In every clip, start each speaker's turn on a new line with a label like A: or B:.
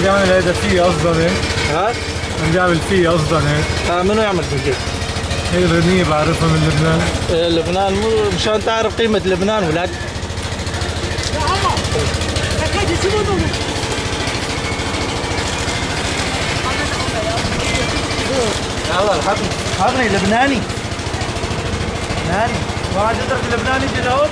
A: عم بيعمل هيدا فيه قصدا هيك؟
B: ها؟
A: عم بيعمل فيه قصدا هيك؟
B: منو يعمل فيك؟
A: هي الغنية بعرفها من لبنان.
B: لبنان مشان تعرف قيمة لبنان ولاد. يلا الحقني لبناني. لبناني واحد يضرب لبناني يجي لهون.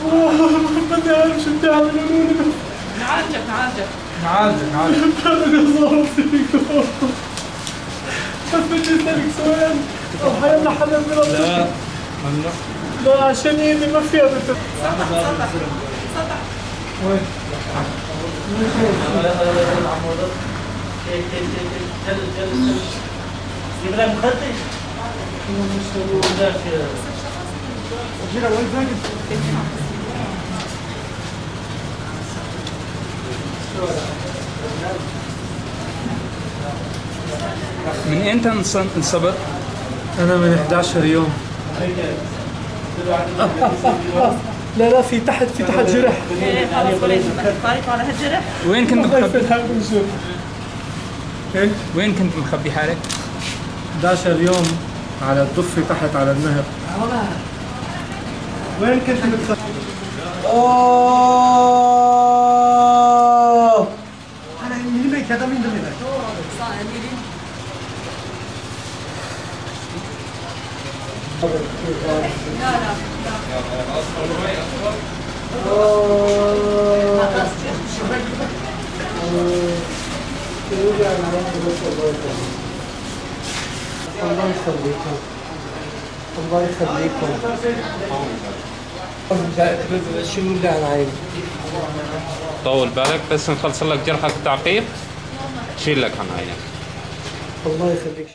A: ما بدي اعرف شو بتعملوا لي. نعالجك. انا صار فيكم. بس بدي اسالك سؤال. الله يلا حدا من الله.
B: لا ممنوع.
A: لا عشان ايدي ما فيها وين؟
B: جيب لك مخدش.
C: من امتى انصبت؟
A: انا من 11 يوم. لا في تحت جرح.
D: خلاص ولا يهمك، خايف على هالجرح؟
C: وين كنت
A: خايف
C: مخبي؟
A: الحال بنشوف. ايه؟
C: وين كنت مخبي حالك؟
A: 11 يوم على الضفة تحت على النهر. وين كنت متخبي؟
B: اوه
A: انا مين بيك هذا مين دمك؟ الله يخليكم. الله يخليكم. شو اللي انا عايز؟
C: طول بالك بس نخلص لك جرحك التعقيم شيل لك عن عينك.
A: الله يخليك.